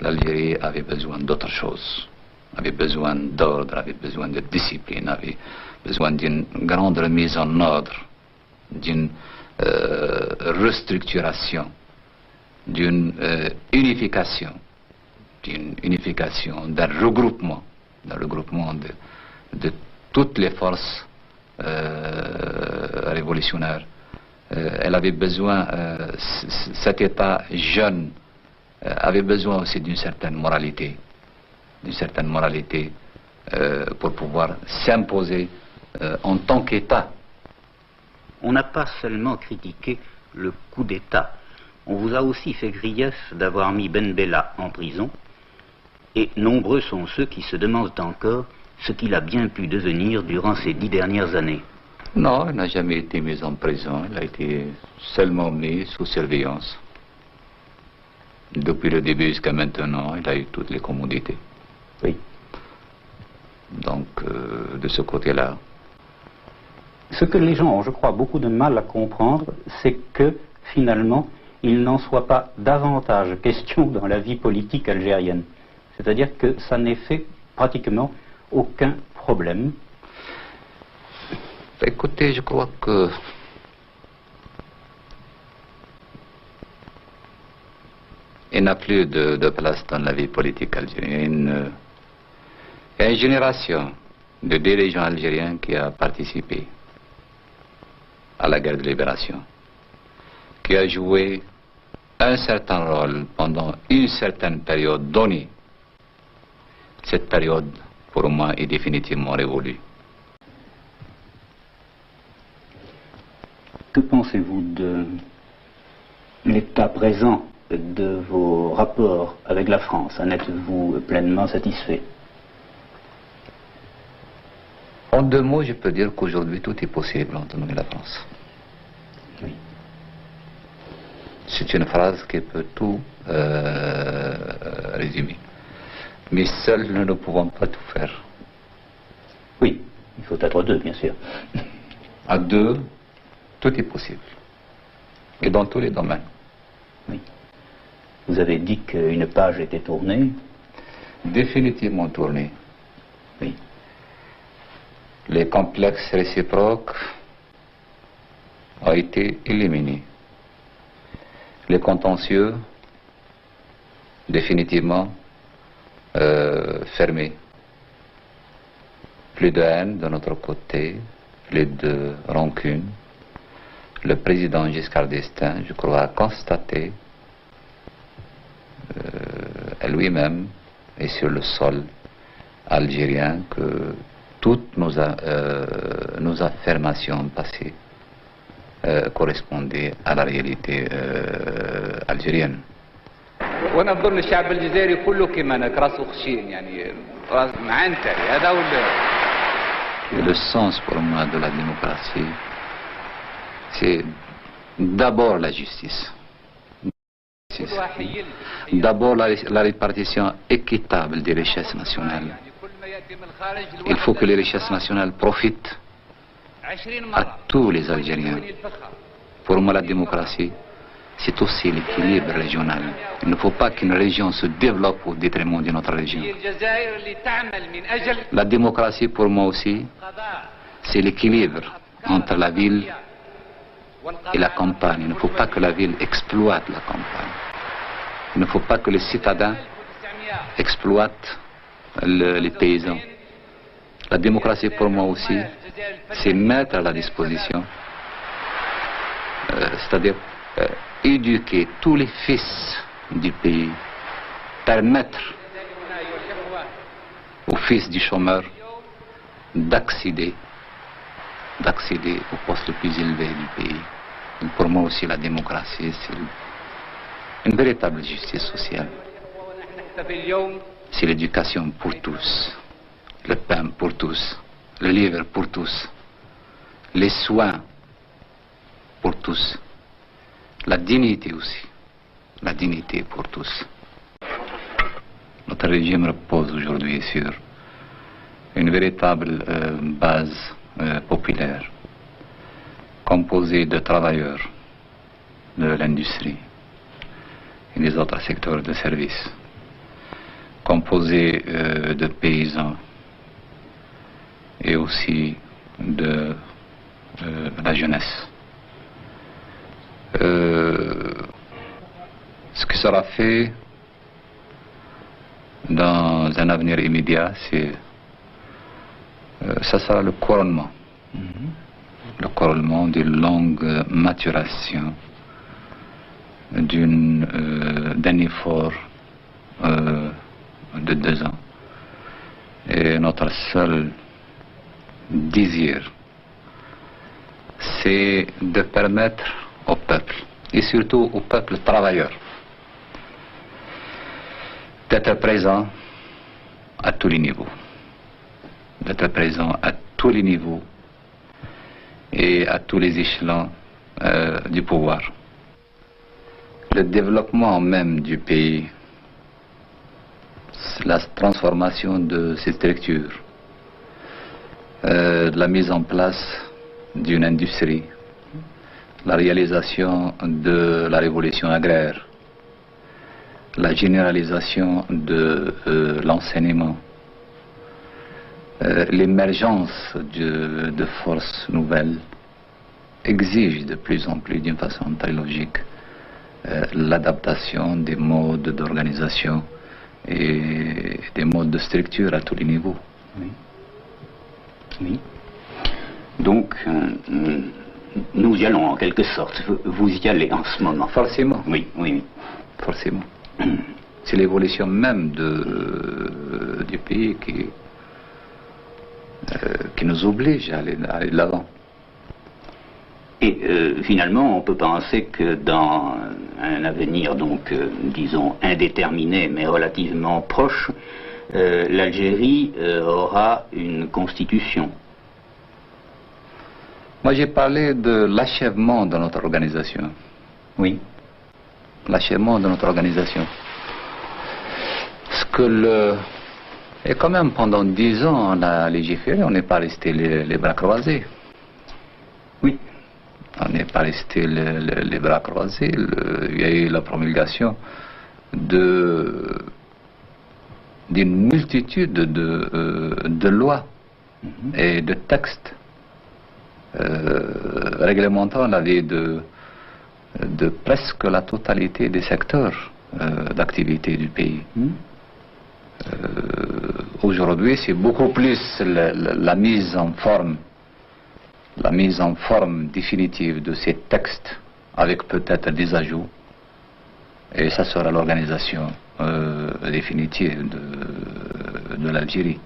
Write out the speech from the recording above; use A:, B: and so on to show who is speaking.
A: l'Algérie avait besoin d'autre chose, avait besoin d'ordre, avait besoin de discipline, avait besoin d'une grande remise en ordre, d'une restructuration, d'une unification, d'un regroupement de toutes les forces révolutionnaires. Elle avait besoin, cet État jeune avait besoin aussi d'une certaine moralité pour pouvoir s'imposer en tant qu'État.
B: On n'a pas seulement critiqué le coup d'État, on vous a aussi fait grief d'avoir mis Ben Bella en prison, et nombreux sont ceux qui se demandent encore ce qu'il a bien pu devenir durant ces 10 dernières années.
A: Non, il n'a jamais été mis en prison, il a été seulement mis sous surveillance. Depuis le début jusqu'à maintenant, il a eu toutes les commodités.
B: Oui.
A: Donc, de ce côté-là.
B: Ce que les gens ont, je crois, beaucoup de mal à comprendre, c'est que, finalement, il n'en soit pas davantage question dans la vie politique algérienne. C'est-à-dire que ça n'ait fait pratiquement aucun problème.
A: Écoutez, je crois que il n'a plus de place dans la vie politique algérienne. Il y a une génération de dirigeants algériens qui a participé à la guerre de libération, qui a joué un certain rôle pendant une certaine période donnée. Cette période, pour moi, est définitivement révolue.
B: Que pensez-vous de l'état présent de vos rapports avec la France? En êtes-vous pleinement satisfait?
A: En 2 mots, je peux dire qu'aujourd'hui, tout est possible entre nous et la France.
B: Oui.
A: C'est une phrase qui peut tout résumer. Mais seuls, nous ne pouvons pas tout faire.
B: Oui, il faut être 2, bien sûr.
A: À 2, tout est possible. Et dans tous les domaines.
B: Oui. Vous avez dit qu'une page était tournée.
A: Définitivement tournée.
B: Oui.
A: Les complexes réciproques ont été éliminés. Les contentieux, définitivement fermés. Plus de haine de notre côté, plus de rancune. Le président Giscard d'Estaing, je crois, a constaté lui-même et sur le sol algérien que toutes nos affirmations passées correspondaient à la réalité algérienne.
C: وانا بظن الشعب الجزائري كله كما انا راسه خشين يعني راس معنتري هذا هو
A: Le sens pour moi de la démocratie, c'est d'abord la justice. D'abord la répartition équitable des richesses nationales. Il faut que les richesses nationales profitent à tous les Algériens. Pour moi, la démocratie, c'est aussi l'équilibre régional. Il ne faut pas qu'une région se développe au détriment d'une autre région. La démocratie, pour moi aussi, c'est l'équilibre entre la ville et la campagne. Il ne faut pas que la ville exploite la campagne. Il ne faut pas que les citadins exploitent les paysans. La démocratie, pour moi aussi, c'est mettre à la disposition, c'est-à-dire éduquer tous les fils du pays, permettre aux fils du chômeur d'accéder au poste le plus élevé du pays. Et pour moi aussi, la démocratie, c'est une véritable justice sociale. C'est l'éducation pour tous, le pain pour tous, le livre pour tous, les soins pour tous, la dignité aussi, la dignité pour tous. Notre régime repose aujourd'hui sur une véritable base populaire, composée de travailleurs de l'industrie et des autres secteurs de services. composé de paysans et aussi de la jeunesse. Ce qui sera fait dans un avenir immédiat, ça sera le couronnement. Le couronnement d'une longue maturation d'un effort de 2 ans. Et notre seul désir, c'est de permettre au peuple, et surtout au peuple travailleur, d'être présent à tous les niveaux. D'être présent à tous les niveaux et à tous les échelons du pouvoir. Le développement même du pays, la transformation de ces structures, la mise en place d'une industrie, la réalisation de la révolution agraire, la généralisation de l'enseignement, l'émergence de forces nouvelles exige de plus en plus, d'une façon très logique, l'adaptation des modes d'organisation et des modes de structure à tous les niveaux.
B: Oui. Oui. Donc, nous y allons en quelque sorte. Vous y allez en ce moment.
A: Forcément.
B: Oui, oui, oui.
A: Forcément. C'est l'évolution même du pays qui nous oblige à aller de l'avant.
B: Et finalement, on peut penser que dans un avenir, donc, disons, indéterminé, mais relativement proche, l'Algérie aura une constitution.
A: Moi, j'ai parlé de l'achèvement de notre organisation.
B: Oui.
A: L'achèvement de notre organisation. Et quand même, pendant 10 ans, on a légiféré, on n'est pas resté les bras croisés.
B: Oui.
A: On n'est pas resté les bras croisés. Il y a eu la promulgation d'une multitude de lois et de textes réglementant la vie de presque la totalité des secteurs d'activité du pays. Aujourd'hui, c'est beaucoup plus la mise en forme définitive de ces textes, avec peut-être des ajouts, et ça sera l'organisation définitive de l'Algérie.